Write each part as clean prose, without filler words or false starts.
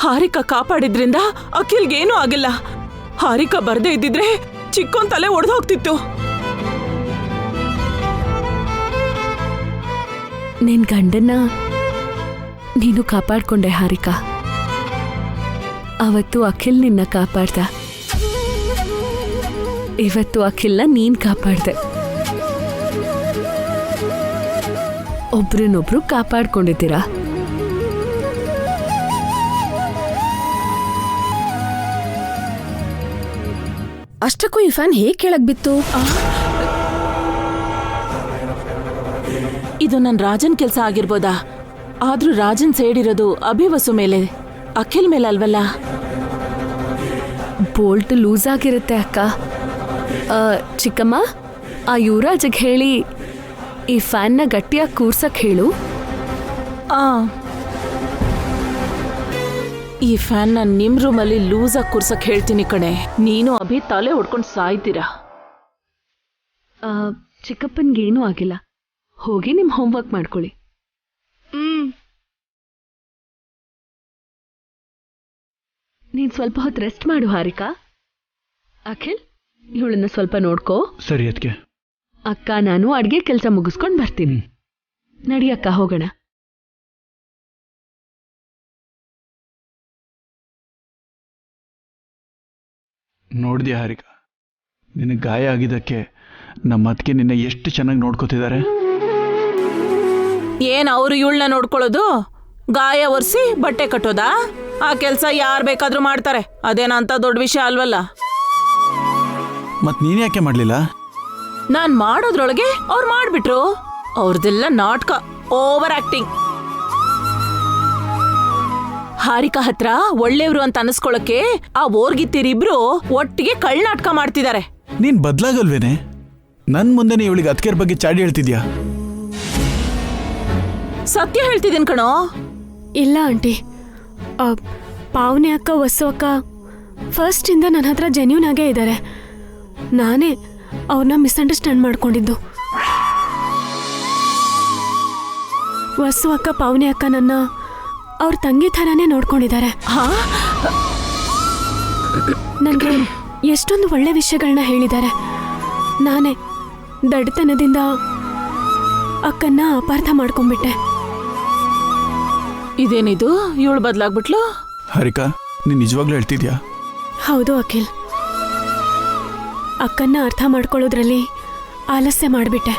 ಹಾರಿಕಾ ಕಾಪಾಡಿದ್ರಿಂದ ಅಖಿಲ್ಗೇನೂ ಆಗಿಲ್ಲ. ಹಾರಿಕಾ ಬರ್ದೇ ಇದ್ದಿದ್ರೆ ಚಿಕ್ಕೋನ್ ತಲೆ ಒಡೆದು ಹೋಗ್ತಿತ್ತು. ನಿನ್ ಗಂಡನ್ನ ನೀನು ಕಾಪಾಡ್ಕೊಂಡೆ ಹಾರಿಕಾ. ಅವತ್ತು ಅಖಿಲ್ ನಿನ್ನ ಕಾಪಾಡ್ದ, ಇವತ್ತು ಅಖಿಲ್ನ ನೀನ್ ಕಾಪಾಡ್ದೆ. ಒಬ್ರನ್ನೊಬ್ರು ಕಾಪಾಡ್ಕೊಂಡಿದ್ದೀರಾ. ಅಷ್ಟಕ್ಕೂ ಈ ಫ್ಯಾನ್ ಹೇಗೆ ಕೆಳಗ್ ಬಿತ್ತು? ಇದು ನನ್ ರಾಜನ್ ಕೆಲ್ಸ ಆಗಿರ್ಬೋದಾ? ಆದ್ರೂ ರಾಜನ್ ಸೇಡಿರೋದು ಅಭಿವಸು ಮೇಲೆ, ಅಖಿಲ್ ಮೇಲೆ ಅಲ್ವಲ್ಲ. ಬೋಲ್ಟ್ ಲೂಸ್ ಆಗಿರುತ್ತೆ ಅಕ್ಕ. ಚಿಕ್ಕಮ್ಮ, ಆ ಯುವರಾಜ್ಗೆ ಹೇಳಿ ಈ ಫ್ಯಾನ್ನ ಗಟ್ಟಿಯಾಗಿ ಕೂರ್ಸಕ್ ಹೇಳು. ಈ ಫ್ಯಾನ್ನ ನಿಮ್ ರೂಮಲ್ಲಿ ಲೂಸಾಗಿ ಕೂರ್ಸಕ್ ಹೇಳ್ತೀನಿ ಕಣೆ. ನೀನು ಅಭಿ ತಲೆ ಹೊಡ್ಕೊಂಡು ಸಾಯ್ತೀರಾ. ಚಿಕ್ಕಪ್ಪನ್ಗೇನೂ ಆಗಿಲ್ಲ. ಹೋಗಿ ನಿಮ್ ಹೋಮ್ವರ್ಕ್ ಮಾಡ್ಕೊಳ್ಳಿ. ನೀನ್ ಸ್ವಲ್ಪ ಹೊತ್ತು ರೆಸ್ಟ್ ಮಾಡು ಹಾರಿಕಾ. ಅಖಿಲ್, ಇವಳನ್ನ ಸ್ವಲ್ಪ ನೋಡ್ಕೋ. ಸರಿ ಅದಕ್ಕೆ. ಅಕ್ಕ ನಾನು ಅಡ್ಗೆ ಕೆಲಸ ಮುಗಿಸ್ಕೊಂಡು ಬರ್ತೀನಿ. ನಡಿ ಅಕ್ಕ, ಹೋಗೋಣ. ನೋಡ್ದ್ಯಾ ಹಾರಿಕಾ, ನಿನಗೆ ಗಾಯ ಆಗಿದ್ದಕ್ಕೆ ನಮ್ಮ ಅತ್ತಿಗೆ ನಿನ್ನ ಎಷ್ಟು ಚೆನ್ನಾಗಿ ನೋಡ್ಕೋತಿದ್ದಾರೆ. ಏನ್ ಅವರು ಇವಳನ್ನ ನೋಡ್ಕೊಳ್ಳೋದು? ಗಾಯ ಒರೆಸಿ ಬಟ್ಟೆ ಕಟ್ಟೋದಾ? ಆ ಕೆಲಸ ಯಾರು ಬೇಕಾದ್ರೂ ಮಾಡ್ತಾರೆ. ಅದೇನಂತ ದೊಡ್ಡ ವಿಷಯ ಅಲ್ವಲ್ಲ. ಮತ್ ನೀನ್ ಯಾಕೆ ಮಾಡ್ಲಿಲ್ಲ? ನಾನ್ ಮಾಡೋದ್ರೊಳಗೆ ಅವ್ರು ಮಾಡ್ಬಿಟ್ರು. ಅವ್ರದೆಲ್ಲ ನಾಟಕ, ಓವರ್ ಆಕ್ಟಿಂಗ್. ಹಾರಿಕಾ ಹತ್ರ ಒಳ್ಳೆಯವರು ಅಂತ ಅನಿಸ್ಕೊಳಕ್ಕೆ ಆ ಓರ್ಗಿತ್ತಿರಿಬ್ರು ಒಟ್ಟಿಗೆ ಕಳ್ನಾಟಕ ಮಾಡ್ತಿದ್ದಾರೆ. ನೀನ್ ಬದ್ಲಾಗಲ್ವೇನೆ? ನನ್ ಮುಂದೆನೆ ಇವಳಿಗೆ ಅತ್ತಿಗೆರ ಬಗ್ಗೆ ಚಾಡಿ ಹೇಳ್ತಿದ್ಯಾ? ಸತ್ಯ ಹೇಳ್ತಿದ್ದೀನಿ ಕಣೋ. ಇಲ್ಲ ಆಂಟಿ, ಪಾವನಿ ಅಕ್ಕ, ವಸ್ಸು ಅಕ್ಕ ಫಸ್ಟಿಂದ ನನ್ನ ಹತ್ರ ಜೆನ್ಯೂನ್ ಆಗೇ ಇದ್ದಾರೆ. ನಾನೇ ಅವ್ರನ್ನ ಮಿಸ್ಅಂಡರ್ಸ್ಟ್ಯಾಂಡ್ ಮಾಡ್ಕೊಂಡಿದ್ದು. ವಸ್ಸು ಅಕ್ಕ, ಪಾವನಿ ಅಕ್ಕ ನನ್ನ ಅವ್ರ ತಂಗಿ ಥರನೇ ನೋಡ್ಕೊಂಡಿದ್ದಾರೆ. ನನಗೆ ಎಷ್ಟೊಂದು ಒಳ್ಳೆ ವಿಷಯಗಳನ್ನ ಹೇಳಿದ್ದಾರೆ. ನಾನೇ ದಡ್ತನದಿಂದ ಅಕ್ಕನ್ನ ಅಪಾರ್ಥ ಮಾಡ್ಕೊಂಡ್ಬಿಟ್ಟೆ. ಇದೇನಿದು, ಇವಳು ಬದಲಾಗ್ಬಿಟ್ಲು? ಹಾರಿಕಾ, ನೀನ್ ನಿಜವಾಗ್ಲೂ ಹೇಳ್ತಿದ್ಯಾ? ಹೌದು ಅಖಿಲ್, ಅಕ್ಕನ್ನ ಅರ್ಥ ಮಾಡ್ಕೊಳ್ಳೋದ್ರಲ್ಲಿ ಆಲಸ್ಯ ಮಾಡಿಬಿಟ್ಟೆ.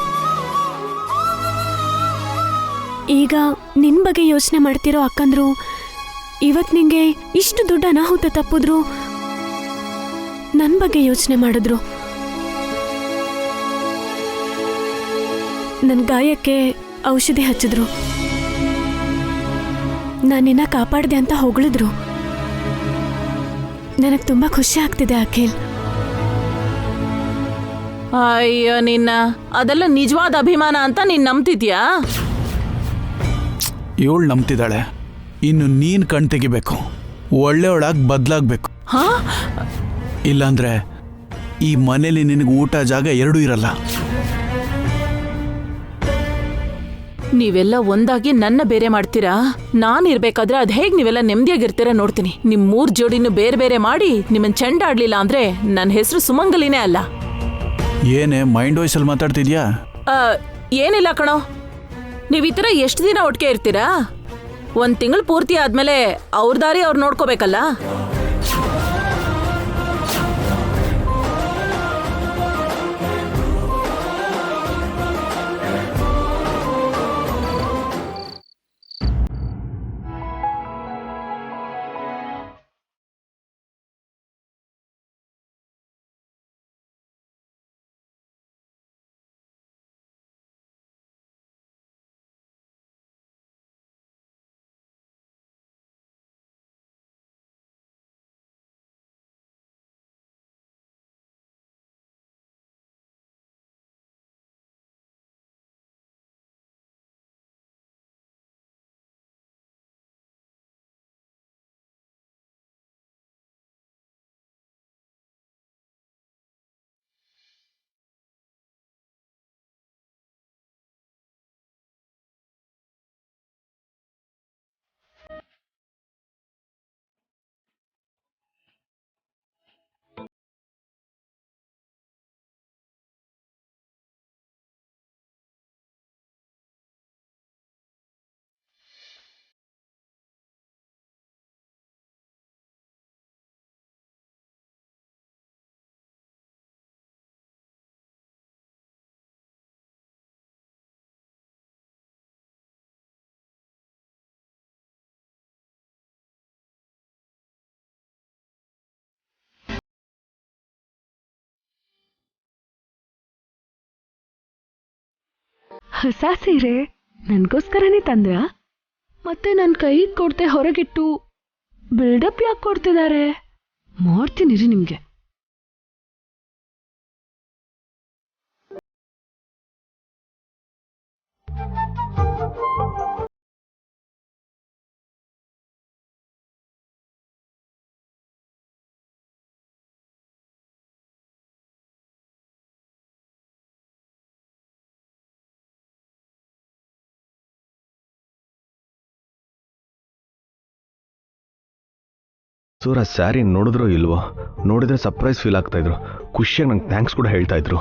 ಈಗ ನಿನ್ ಬಗ್ಗೆ ಯೋಚನೆ ಮಾಡ್ತಿರೋ ಅಕ್ಕಂದ್ರು ಇವತ್ ನಿಂಗೆ ಇಷ್ಟು ದೊಡ್ಡ ಅನಾಹುತ ತಪ್ಪಿದ್ರು ನನ್ನ ಬಗ್ಗೆ ಯೋಚನೆ ಮಾಡಿದ್ರು. ನನ್ನ ಗಾಯಕ್ಕೆ ಔಷಧಿ ಹಚ್ಚಿದ್ರು, ನಾನಿನ್ನ ಕಾಪಾಡಿದೆ ಅಂತ ಹೊಗಳಿದ್ರು. ನನಗೆ ತುಂಬಾ ಖುಷಿ ಆಗ್ತಿದೆ ಅಖಿಲ್. ಅಯ್ಯೋ ನಿನ್ನ, ಅದೆಲ್ಲ ನಿಜವಾದ ಅಭಿಮಾನ ಅಂತ ನೀನ್ ನಂಬ್ತಿದ್ಯಾ? ಇವಳು ನಂಬ್ತಿದ್ದಾಳೆ. ಇನ್ನು ನೀನ್ ಕಣ್ ತೆಗಿಬೇಕು, ಒಳ್ಳೆಯವಳಾಗಿ ಬದಲಾಗ್ಬೇಕು. ಇಲ್ಲಾಂದ್ರೆ ಈ ಮನೇಲಿ ನಿನಗೆ ಊಟ ಜಾಗ ಎರಡೂ ಇರಲ್ಲ. ನೀವೆಲ್ಲ ಒಂದಾಗಿ ನನ್ನ ಬೇರೆ ಮಾಡ್ತೀರಾ? ನಾನಿರ್ಬೇಕಾದ್ರೆ ಅದ್ ಹೇಗ್ ನೀವೆಲ್ಲ ನೆಮ್ಮದಿಯಾಗಿರ್ತೀರಾ ನೋಡ್ತೀನಿ. ನಿಮ್ 3 ಜೋಡಿನೂ ಬೇರೆ ಬೇರೆ ಮಾಡಿ ನಿಮ್ಮನ್ ಚೆಂಡಾಡ್ಲಿಲ್ಲ ಅಂದ್ರೆ ನನ್ನ ಹೆಸರು ಸುಮಂಗಲಿನೇ ಅಲ್ಲ. ಏನೇ ಮೈಂಡ್ ವಾಯ್ಸಲ್ಲಿ ಮಾತಾಡ್ತಿದ್ಯಾ? ಏನಿಲ್ಲ ಕಣೋ, ನೀವ್ ಈ ಥರ ಎಷ್ಟು ದಿನ ಒಟ್ಟಿಗೆ ಇರ್ತೀರಾ? 1 ತಿಂಗಳು ಪೂರ್ತಿ ಆದ್ಮೇಲೆ ಅವ್ರ ದಾರಿ ಅವ್ರು ನೋಡ್ಕೋಬೇಕಲ್ಲ. ಹೊಸ ಸೀರೆ ನನ್ಗೋಸ್ಕರನೇ ತಂದ್ರ? ಮತ್ತೆ ನನ್ನ ಕೈಗೆ ಕೊಡ್ತೆ ಹೊರಗಿಟ್ಟು ಬಿಲ್ಡಪ್ ಯಾಕೆ ಕೊಡ್ತಿದ್ದಾರೆ? ಮಾಡ್ತೀನಿ ರೀ ನಿಮ್ಗೆ. ಸೂರ ಸ್ಯಾರಿ ನೋಡಿದ್ರೋ ಇಲ್ವೋ? ನೋಡಿದ್ರೆ ಸರ್ಪ್ರೈಸ್ ಫೀಲ್ ಆಗ್ತಾ ಇದ್ರು. ಖುಷಿಯಾಗಿ ನಂಗೆ ಥ್ಯಾಂಕ್ಸ್ ಕೂಡ ಹೇಳ್ತಾ ಇದ್ರು.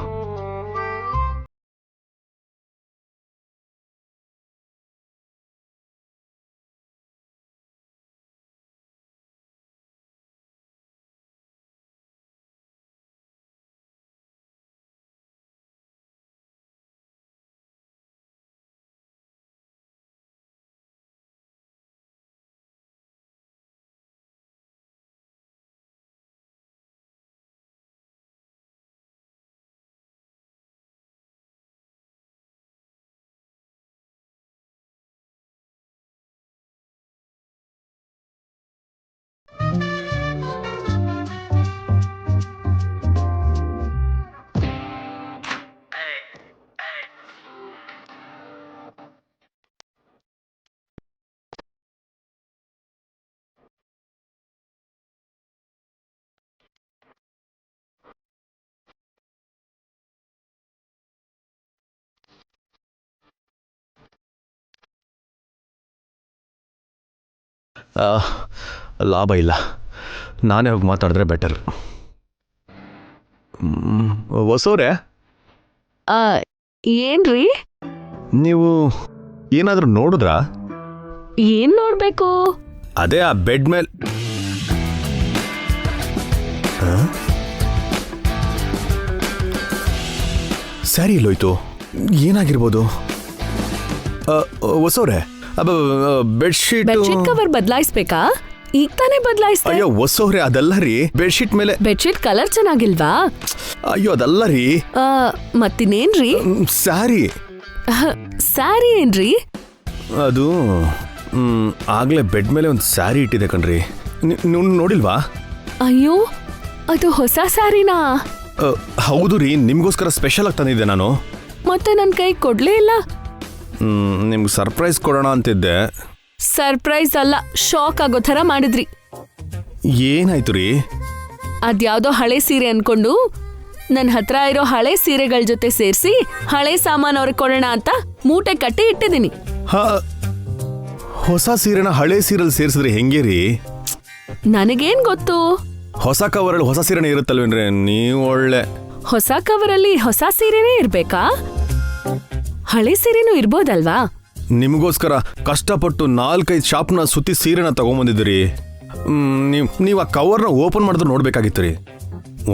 ಲಾಭ ಇಲ್ಲ, ನಾನೇ ಹೋಗಿ ಮಾತಾಡಿದ್ರೆ ಬೆಟರ್. ಹೊಸೋರೆ, ಏನ್ರಿ? ನೀವು ಏನಾದರೂ ನೋಡಿದ್ರಾ? ಏನ್ ನೋಡ್ಬೇಕು? ಅದೇ ಆ ಬೆಡ್ ಮೇಲೆ ಸ್ಯಾರಿ ಎಲ್ಲೋಯ್ತು? ಏನಾಗಿರ್ಬೋದು? ಹೊಸೋರೆ, ಬೆಡ್ಶೀಟ್ ಕವರ್ ಬದಲಾಯಿಸ್ಬೇಕಾ? ಈಗ ತಾನೇ ಬದಲಾಯಿಸ್ತೆ. ಅಯ್ಯೋ ಹೊಸೋರೆ, ಅದಲ್ಲ ರೀ, ಬೆಡ್ಶೀಟ್ ಮೇಲೆ. ಬೆಡ್ಶೀಟ್ ಕಲರ್ ಚೆನ್ನಾಗಿಲ್ವಾ? ಅಯ್ಯೋ ಅದಲ್ಲ ರೀ. ಮತ್ತಿನ್ನೇನ್ರಿ? ಸ್ಯಾರಿ. ಸ್ಯಾರಿ ಏನ್ರಿ? ಅದು ಆಗ್ಲೇ ಬೆಡ್ ಮೇಲೆ ಒಂದು ಸ್ಯಾರಿ ಇಟ್ಟಿದೆ ಕಣ್ರಿ, ನೀವು ನೋಡಿಲ್ವಾ? ಅಯ್ಯೋ, ಅದು ಹೊಸ ಸ್ಯಾರಿನಾ? ಹೌದು ರೀ, ನಿಮ್ಗೋಸ್ಕರ ಸ್ಪೆಷಲ್ ಆಗಿ ತಂದಿದ್ದೆ ನಾನು. ಮತ್ತೆ ನನ್ನ ಕೈ ಕೊಡ್ಲೇ ಇಲ್ಲ. ನಿಮ್ಗೆ ಸರ್ಪ್ರೈಸ್ ಕೊಡೋಣ ಅಂತಿದ್ದೆ. ಸರ್ಪ್ರೈಸ್ ಅಲ್ಲ, ಶಾಕ್ ಆಗೋ ಥರ ಮಾಡಿದ್ರಿ. ಏನಾಯ್ತು ರೀ? ಅದ್ಯಾವ್ದೋ ಹಳೆ ಸೀರೆ ಅನ್ಕೊಂಡು ನನ್ನ ಹತ್ರ ಇರೋ ಹಳೆ ಸೀರೆಗಳ ಜೊತೆ ಸೇರಿಸಿ ಹಳೆ ಸಾಮಾನು ಅವ್ರಿಗೆ ಕೊಡೋಣ ಅಂತ ಮೂಟೆ ಕಟ್ಟಿ ಇಟ್ಟಿದ್ದೀನಿ. ಹೊಸ ಸೀರೆನ ಹಳೆ ಸೀರೆಲ್ ಸೇರಿಸಿದ್ರೆ ಹೆಂಗೆ ರೀ? ನನಗೇನ್ ಗೊತ್ತು? ಹೊಸ ಕವರಲ್ಲಿ ಹೊಸ ಸೀರೆನೇ ಇರುತ್ತಲ್ವೇನ್ರಿ? ನೀವು ಒಳ್ಳೆ. ಹೊಸ ಕವರಲ್ಲಿ ಹೊಸ ಸೀರೆನೇ ಇರ್ಬೇಕಾ? ಹಳೆ ಸೀರೆನೂ ಇರ್ಬೋದಲ್ವಾ? ನಿಮಗೋಸ್ಕರ ಕಷ್ಟಪಟ್ಟು 4-5 ಶಾಪ್ನ ಸುತ್ತಿ ಸೀರೆನ ತಗೊಂಬಂದಿದ್ದೀರಿ. ನೀವು ಆ ಕವರ್ನ ಓಪನ್ ಮಾಡಿದ್ರೆ ನೋಡ್ಬೇಕಾಗಿತ್ತು ರೀ.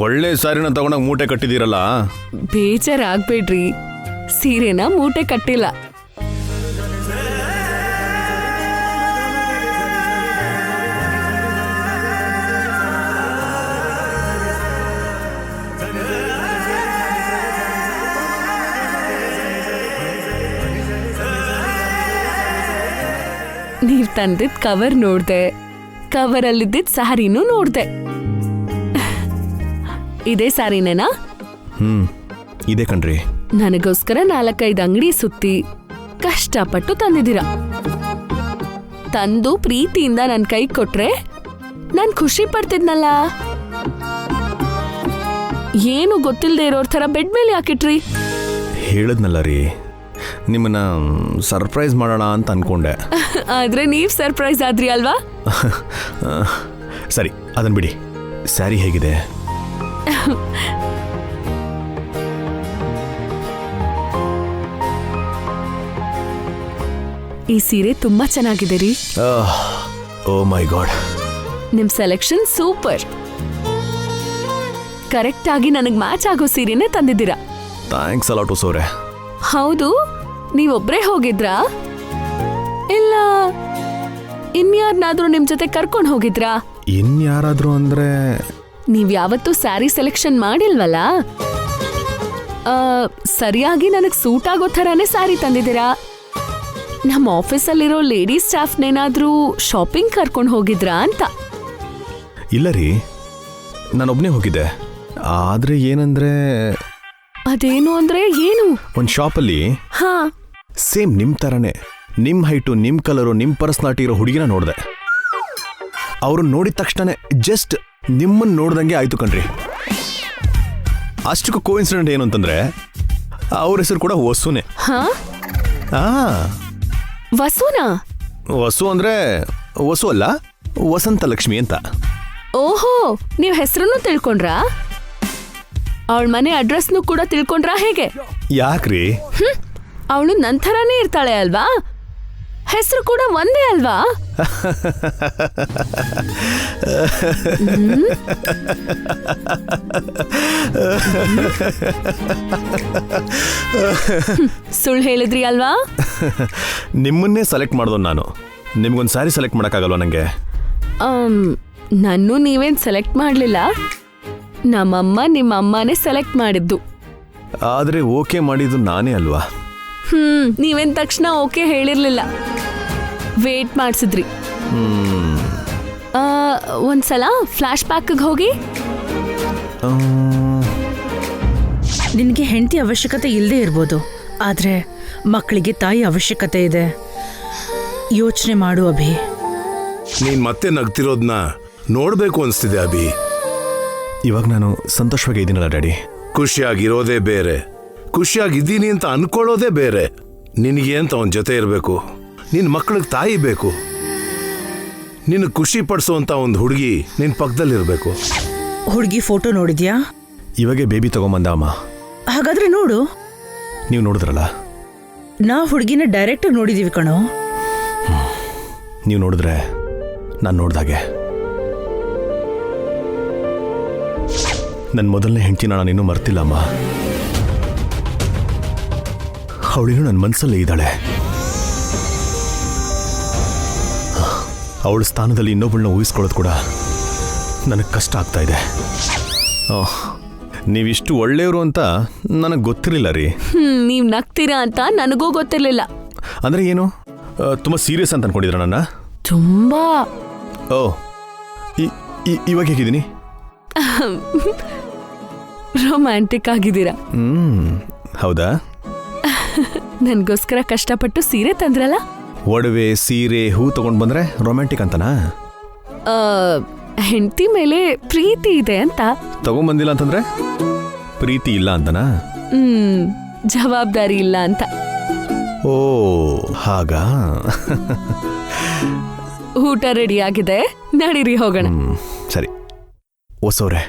ಒಳ್ಳೆ ಸ್ಯಾರಿನ ತಗೊಂಡಾಗ ಮೂಟೆ ಕಟ್ಟಿದ್ದೀರಲ್ಲ. ಬೇಜಾರಾಗ್ಬೇಡ್ರಿ, ಸೀರೆನ ಮೂಟೆ ಕಟ್ಟಿಲ್ಲ. ನೀವ್ ತಂದಿದ್ ಕವರ್ ನೋಡ್ದೆ, ಕವರಲ್ಲಿದ್ದಿದ್ ಸ್ಯಾರಿನೂ ನೋಡ್ದೆ. ಇದೇ ಸ್ಯಾರಿನೇನಾ? ಇದೆ ಕಣ್ರಿ. ನನಗೋಸ್ಕರ 4-5 ಅಂಗಡಿ ಸುತ್ತಿ ಕಷ್ಟಪಟ್ಟು ತಂದಿದ್ದೀರ. ತಂದು ಪ್ರೀತಿಯಿಂದ ನನ್ ಕೈ ಕೊಟ್ರೆ ನಾನ್ ಖುಷಿ ಪಡ್ತಿದ್ನಲ್ಲ. ಏನು ಗೊತ್ತಿಲ್ಲದೆ ಇರೋರ್ ಥರ ಬೆಡ್ ಮೇಲೆ ಹಾಕಿಟ್ರಿ. ಹೇಳದ್ನಲ್ಲ ರೀ, ನಿಮ್ಮನ್ನ ಸರ್ಪ್ರೈಸ್ ಮಾಡೋಣ ಅಂತ ಅನ್ಕೊಂಡೆ. ಆದ್ರೆ ನೀವ್ ಸರ್ಪ್ರೈಸ್ ಆದ್ರಿ ಅಲ್ವಾ? ಸರಿ, ಅದನ್ ಬಿಡಿ. ಸ್ಯಾರಿ ಹೇಗಿದೆ? ಈ ಸೀರೆ ತುಂಬಾ ಚೆನ್ನಾಗಿದೆ ರೀ. ಓ ಮೈ ಗಾಡ್, ನಿಮ್ ಸೆಲೆಕ್ಷನ್ ಸೂಪರ್. ಕರೆಕ್ಟ್ ಆಗಿ ನನಗ್ ಮ್ಯಾಚ್ ಆಗೋ ಸೀರೆನೇ ತಂದಿದ್ದೀರಾ. Thanks a lot ಹೊಸೋರೆ. ಹೌದು, ನೀವೊಬ್ರೇ ಹೋಗಿದ್ರಾ ಇಲ್ಲ ಇನ್ಯಾರನ್ನಾದ್ರೂ ನಿಮ್ ಜೊತೆ ಕರ್ಕೊಂಡು ಹೋಗಿದ್ರಾ? ಇನ್ಯಾರಾದ್ರೂ ಅಂದ್ರೆ ನೀವ್ ಯಾವತ್ತೂ ಸ್ಯಾರಿ ಸೆಲೆಕ್ಷನ್ ಮಾಡಿಲ್ವಲ್ಲ, ಸರಿಯಾಗಿ ನನಗೆ ಸೂಟ್ ಆಗೋ ಥರನೇ ಸ್ಯಾರಿ ತಂದಿದ್ದೀರಾ. ನಮ್ಮ ಆಫೀಸಲ್ಲಿರೋ ಲೇಡೀಸ್ ಸ್ಟಾಫ್ನೇನಾದ್ರೂ ಶಾಪಿಂಗ್ ಕರ್ಕೊಂಡು ಹೋಗಿದ್ರಾ ಅಂತ. ಇಲ್ಲ ರೀ, ನಾನೊಬ್ಬನೇ ಹೋಗಿದ್ದೆ. ಆದ್ರೆ ಏನಂದ್ರೆ ಅದೇನು ಅಂದ್ರೆ ಏನು? ಒಂದು ಶಾಪಲ್ಲಿ ಹಾ, ಸೇಮ್ ನಿಮ್ ಥರನೇ, ನಿಮ್ ಹೈಟು, ನಿಮ್ ಕಲರು, ನಿಮ್ ಪರ್ಸನಾಲಿಟಿ ಇರೋ ಹುಡುಗಿನ ನೋಡಿದೆ. ಅವ್ರನ್ನ ನೋಡಿದ ತಕ್ಷಣ ಜಸ್ಟ್ ನಿಮ್ಮನ್ನ ನೋಡ್ದಂಗೆ ಆಯ್ತು ಕಣ್ರಿ. ಅಷ್ಟಕ್ಕೂ ಕೋಇನ್ಸಿಡೆಂಟ್ ಏನು ಅಂತಂದ್ರೆ ಅವ್ರ ಹೆಸರು ಕೂಡ ವಸುನೇ. ಹಾ, ವಸುನಾ? ವಸು ಅಂದ್ರೆ ವಸು ಅಲ್ಲ, ವಸಂತ ಲಕ್ಷ್ಮಿ ಅಂತ. ಓಹೋ, ನೀವ್ ಹೆಸರನ್ನು ತಿಳ್ಕೊಂಡ್ರಾ? ಅವಳ ಮನೆ ಅಡ್ರೆಸ್ನು ಕೂಡ ತಿಳ್ಕೊಂಡ್ರಾ ಹೇಗೆ? ಯಾಕ್ರಿ? ಅವಳು ನನ್ ಥರಾನೇ ಇರ್ತಾಳೆ ಅಲ್ವಾ? ಹೆಸರು ಕೂಡ ಒಂದೇ ಅಲ್ವಾ? ಸುಳ್ಳು ಹೇಳಿದ್ರಿ ಅಲ್ವಾ? ನಿಮ್ಮನ್ನೇ ಸೆಲೆಕ್ಟ್ ಮಾಡ್ದೋ ನಾನು. ನಿಮ್ಗೊಂದು ಸ್ಯಾರಿ ಸೆಲೆಕ್ಟ್ ಮಾಡೋಕ್ಕಾಗಲ್ವಾ ನಂಗೆ? ನನ್ನೂ ನೀವೇನ್ ಸೆಲೆಕ್ಟ್ ಮಾಡ್ಲಿಲ್ಲ, ನಮ್ಮಮ್ಮ ನಿಮ್ಮ ಅಮ್ಮನೇ ಸೆಲೆಕ್ಟ್ ಮಾಡಿದ್ದು. ಆದ್ರೆ ಓಕೆ ಮಾಡಿದ್ದು ನಾನೇ ಅಲ್ವಾ? ನೀವೇನ್ ತಕ್ಷಣ ಓಕೆ ಹೇಳಿರ್ಲಿಲ್ಲ, ವೇಟ್ ಮಾಡಿಸಿದ್ರಿ. ಒಂದ್ಸಲ ಫ್ಲಾಶ್ ಬ್ಯಾಕ್ಗೆ ಹೋಗಿ. ನಿನಗೆ ಹೆಂಡತಿ ಅವಶ್ಯಕತೆ ಇಲ್ಲದೆ ಇರ್ಬೋದು, ಆದ್ರೆ ಮಕ್ಕಳಿಗೆ ತಾಯಿ ಅವಶ್ಯಕತೆ ಇದೆ. ಯೋಚನೆ ಮಾಡು ಅಭಿ. ನೀನ್ ಮತ್ತೆ ನಗ್ತಿರೋದ್ನ ನೋಡ್ಬೇಕು ಅನ್ಸ್ತಿದೆ ಅಭಿ. ಇವಾಗ ನಾನು ಸಂತೋಷವಾಗಿ ಇದ್ದೀನಲ್ಲ ಡ್ಯಾಡಿ. ಖುಷಿಯಾಗಿರೋದೇ ಬೇರೆ, ಖುಷಿಯಾಗಿದ್ದೀನಿ ಅಂತ ಅನ್ಕೊಳ್ಳೋದೇ ಬೇರೆ. ನಿನಗೆ ಅಂತ ಅವನ ಜೊತೆ ಇರಬೇಕು, ನಿನ್ನ ಮಕ್ಕಳಿಗೆ ತಾಯಿ ಬೇಕು. ನಿನ್ನ ಖುಷಿ ಪಡಿಸೋಂತ ಒಂದು ಹುಡುಗಿ ನಿನ್ನ ಪಕ್ಕದಲ್ಲಿರ್ಬೇಕು. ಹುಡುಗಿ ಫೋಟೋ ನೋಡಿದ್ಯಾ? ಇವಾಗೆ ಬೇಬಿ ತಗೊಂಬಂದ ಅಮ್ಮ. ಹಾಗಾದ್ರೆ ನೋಡು. ನೀವು ನೋಡಿದ್ರಲ್ಲ? ನಾವು ಹುಡುಗಿನ ಡೈರೆಕ್ಟ್ ನೋಡಿದೀವಿ ಕಣೋ. ನೀವು ನೋಡಿದ್ರೆ ನಾನು ನೋಡ್ದಾಗೆ. ನನ್ನ ಮೊದಲನೇ ಹೆಂಡತಿನ ನಾನಿನ್ನೂ ಮರ್ತಿಲ್ಲ ಅಮ್ಮ. ಅವಳಿನ್ನೂ ನನ್ನ ಮನಸ್ಸಲ್ಲೇ ಇದ್ದಾಳೆ. ಅವಳ ಸ್ಥಾನದಲ್ಲಿ ಇನ್ನೊಬ್ಬಳನ್ನ ಊಹಿಸ್ಕೊಳ್ಳೋದು ಕೂಡ ನನಗೆ ಕಷ್ಟ ಆಗ್ತಾ ಇದೆ. ನೀವಿಷ್ಟು ಒಳ್ಳೆಯವರು ಅಂತ ನನಗೆ ಗೊತ್ತಿರಲಿಲ್ಲ ರೀ. ನೀವ್ ನಗ್ತೀರಾ ಅಂತ ನನಗೂ ಗೊತ್ತಿರ್ಲಿಲ್ಲ. ಅಂದ್ರೆ ಏನು, ತುಂಬ ಸೀರಿಯಸ್ ಅಂತ ಅನ್ಕೊಂಡಿದ್ರ ನನ್ನ? ತುಂಬಾ. ಓ, ಇವಾಗ ಹೇಗಿದ್ದೀನಿ? ರೊಮ್ಯಾಂಟಿಕ್ ಆಗಿದ್ದೀರಾ. ಹೌದಾ? ನನ್ಗೋಸ್ಕರ ಕಷ್ಟಪಟ್ಟು ಸೀರೆ ತಂದ್ರಲ್ಲ. ಒಡವೆ, ಸೀರೆ, ಹೂ ತಗೊಂಡ್ ಬಂದ್ರೆ ರೊಮ್ಯಾಂಟಿಕ್ ಅಂತನಾ? ಹೆಂಡತಿ ಮೇಲೆ ಪ್ರೀತಿ ಇದೆ ಅಂತ. ತಗೊಂಬಂದಿಲ್ಲ ಅಂತಂದ್ರೆ ಪ್ರೀತಿ ಇಲ್ಲ ಅಂತನಾ? ಜವಾಬ್ದಾರಿ ಇಲ್ಲ ಅಂತ. ಓ ಹಾಗಾ? ಊಟ ರೆಡಿ ಆಗಿದೆ, ನಡೀರಿ ಹೋಗೋಣ. ಸರಿ ಹೊಸವ್ರೆ.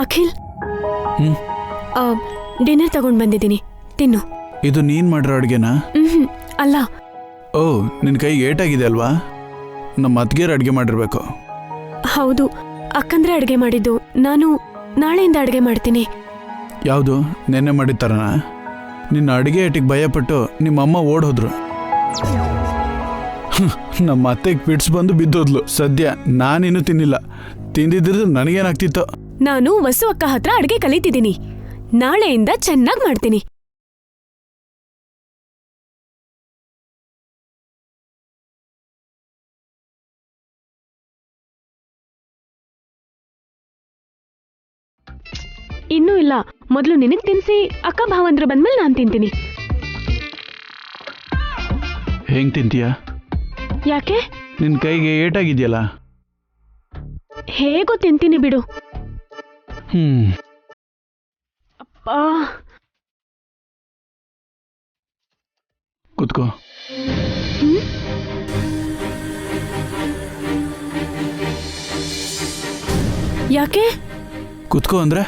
ಅಖಿಲ್, ಡಿನ್ನರ್ ತಗೊಂಡ್ ಬಂದಿದ್ದೀನಿ, ತಿನ್ನು. ಇದು ನೀನ್ ಮಾಡಿರೋ ಅಡ್ಗೆನಾ? ಅಲ್ಲ. ಓ, ನಿನ್ ಕೈಗೆ ಏಟಾಗಿದೆ ಅಲ್ವಾ? ನಮ್ಮ ಅತ್ತಿಗೆಯರು ಅಡ್ಗೆ ಮಾಡಿರ್ಬೇಕು. ಹೌದು, ಅಕ್ಕಂದ್ರೆ ಅಡ್ಗೆ ಮಾಡಿದ್ದು. ನಾನು ನಾಳೆಯಿಂದ ಅಡ್ಗೆ ಮಾಡ್ತೀನಿ. ಯಾವುದು, ನೆನ್ನೆ ಮಾಡಿತ್ತಾರನ? ನಿನ್ನ ಅಡುಗೆ ಏಟಿಗೆ ಭಯಪಟ್ಟು ನಿಮ್ಮಮ್ಮ ಓಡೋದ್ರು. ನಮ್ಮ ಅತ್ತೆಗೆ ಪಿಟ್ಸ್ ಬಂದು ಬಿದ್ದೋದ್ಲು. ಸದ್ಯ ನಾನಿನ್ನೂ ತಿನ್ನಿಲ್ಲ. ತಿಂದಿದ್ರೆ ನನಗೇನಾಗ್ತಿತ್ತೋ. ನಾನು ವಸು ಅಕ್ಕ ಹತ್ರ ಅಡ್ಗೆ ಕಲಿತಿದ್ದೀನಿ. ನಾಳೆಯಿಂದ ಚೆನ್ನಾಗಿ ಮಾಡ್ತೀನಿ. ಇನ್ನೂ ಇಲ್ಲ, ಮೊದಲು ನಿನಗ್ ತಿನ್ಸಿ, ಅಕ್ಕ ಭಾವಂದ್ರು ಬಂದ್ಮೇಲೆ ನಾನು ತಿಂತೀನಿ. ಹೆಂಗ್ ತಿಂತೀಯ? ಯಾಕೆ? ನಿನ್ ಕೈಗೆ ಏಟಾಗಿದೆಯಲ್ಲ. ಹೇಗೋ ತಿಂತೀನಿ ಬಿಡು. ಅಪ್ಪಾ, ಕೂತ್ಕೋ. ಯಾಕೆ? ಕೂತ್ಕೋ ಅಂದ್ರೆ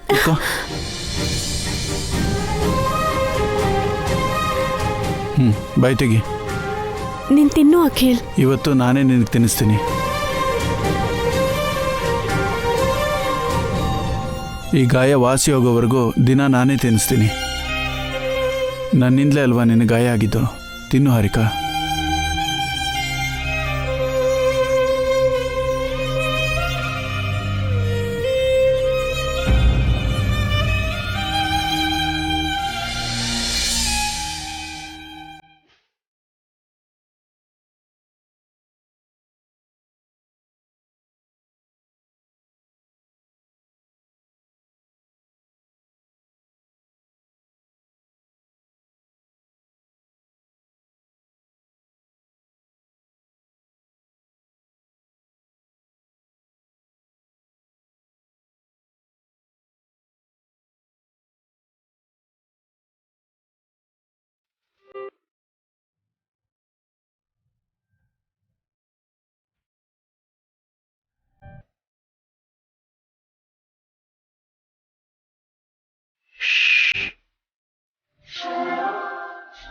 ಕೂತ್ಕೋ. ಬಾಯ್ ತೆಗಿ. ನೀನ್ ತಿನ್ನು ಅಖಿಲ್. ಇವತ್ತು ನಾನೇ ನಿನಗೆ ತಿನ್ನಿಸ್ತೀನಿ. ಈ ಗಾಯ ವಾಸಿ ಹೋಗೋವರೆಗೂ ದಿನ ನಾನೇ ತಿನ್ನಿಸ್ತೀನಿ. ನನ್ನಿಂದಲೇ ಅಲ್ವಾ ನಿನ್ನ ಗಾಯ ಆಗಿದ್ದು. ತಿನ್ನು ಹಾರಿಕಾ.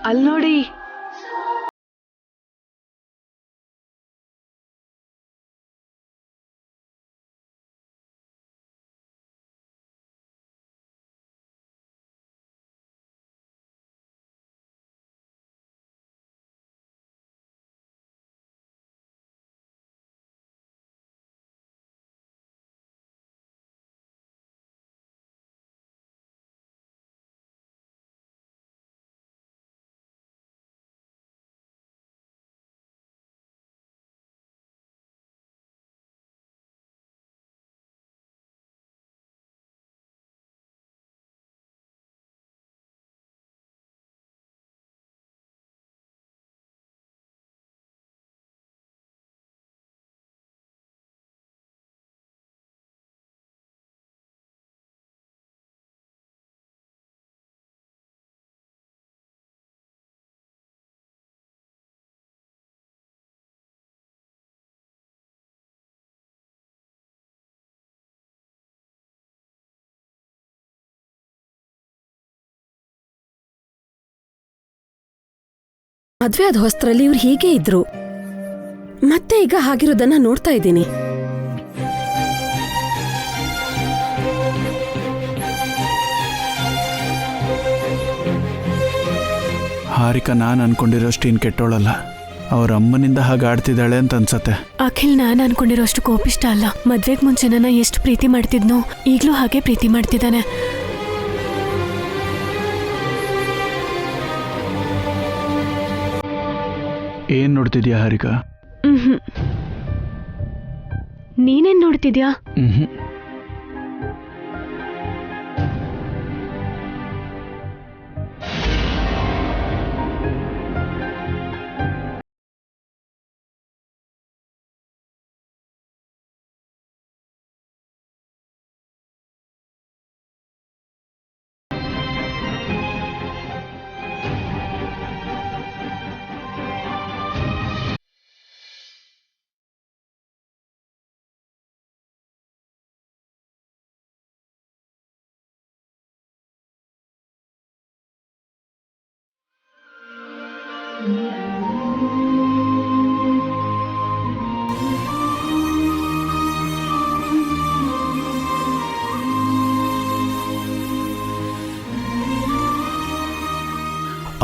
ಅಲ್ಲಿ ನೋಡಿ. ಮದ್ವೆ ಆದ ಹೊಸ್ತರಲ್ಲಿ ಇವ್ರು ಹೀಗೆ ಇದ್ರು, ಮತ್ತೆ ಈಗ ಹಾಗಿರೋದನ್ನ ನೋಡ್ತಾ ಇದ್ದೀನಿ. ಹಾರಿಕಾ ನಾನು ಅನ್ಕೊಂಡಿರೋಷ್ಟು ಇನ್ನು ಕೆಟ್ಟೋಳಲ್ಲ. ಅವ್ರ ಅಮ್ಮನಿಂದ ಹಾಗೆ ಆಡ್ತಿದ್ದಾಳೆ ಅಂತ ಅನ್ಸತ್ತೆ. ಅಖಿಲ್ ನಾನು ಅನ್ಕೊಂಡಿರೋಷ್ಟು ಕೋಪಿಷ್ಟ ಅಲ್ಲ. ಮದ್ವೆಗ್ ಮುಂಚೆ ನನ್ನ ಎಷ್ಟು ಪ್ರೀತಿ ಮಾಡ್ತಿದ್ನೋ ಈಗ್ಲೂ ಹಾಗೆ ಪ್ರೀತಿ ಮಾಡ್ತಿದ್ದಾನೆ. ಏನ್ ನೋಡ್ತಿದ್ಯಾ ಹಾರಿಕಾ? ನೀನೇನ್ ನೋಡ್ತಿದ್ಯಾ?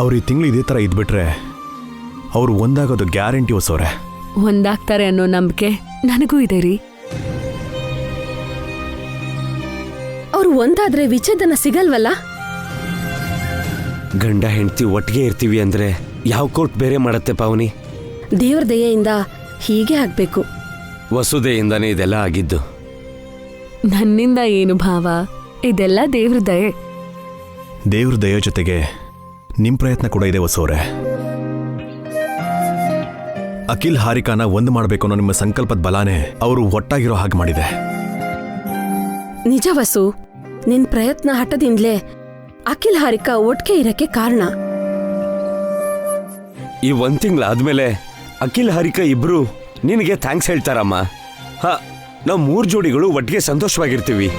ಅವ್ರು ಈ ತಿಂಗಳು ಇದೇ ಥರ ಇದ್ಬಿಟ್ರೆ ಅವರು ಒಂದಾಗೋದು ಗ್ಯಾರಂಟಿ ಹೊಸವ್ರೆ. ಒಂದಾಗ್ತಾರೆ ಅನ್ನೋ ನಂಬಿಕೆ ನನಗೂ ಇದೆ ರೀ. ಅವ್ರು ಒಂದಾದ್ರೆ ವಿಚ್ಛೇದನ ಸಿಗಲ್ವಲ್ಲ? ಗಂಡ ಹೆಂಡತಿ ಒಟ್ಟಿಗೆ ಇರ್ತೀವಿ ಅಂದ್ರೆ ಯಾವ ಕೋರ್ಟ್ ಬೇರೆ ಮಾಡತ್ತೆ ಪಾವನಿ? ದೇವ್ರ ದಯೆಯಿಂದ ಹೀಗೆ ಆಗ್ಬೇಕು. ವಸುದೆಯಿಂದಾನೇ ಇದೆಲ್ಲ ಆಗಿದ್ದು. ನನ್ನಿಂದ ಏನು ಭಾವ, ಇದೆಲ್ಲ ದೇವ್ರ ದಯೆ. ದೇವ್ರ ದಯೆ ಜೊತೆಗೆ ನಿಮ್ ಪ್ರಯತ್ನ ಕೂಡ ಇದೆ ಹೊಸವ್ರೆ. ಅಖಿಲ್ ಹಾರಿಕಾನ ಒಂದು ಮಾಡಬೇಕು ಅನ್ನೋ ನಿಮ್ಮ ಸಂಕಲ್ಪದ ಬಲಾನೇ ಅವರು ಒಟ್ಟಾಗಿರೋ ಹಾಗೆ ಮಾಡಿದೆ. ನಿಜ ವಸು, ನಿನ್ ಪ್ರಯತ್ನ ಹಠದಿಂದಲೇ ಅಖಿಲ್ ಹಾರಿಕಾ ಒಟ್ಟಿಗೆ ಇರಕ್ಕೆ ಕಾರಣ. ಈ 1 ತಿಂಗಳಾದ್ಮೇಲೆ ಅಖಿಲ್ ಹಾರಿಕಾ ಇಬ್ರು ನಿನಗೆ ಥ್ಯಾಂಕ್ಸ್ ಹೇಳ್ತಾರಮ್ಮ. ನಾವು 3 ಜೋಡಿಗಳು ಒಟ್ಟಿಗೆ ಸಂತೋಷವಾಗಿರ್ತೀವಿ.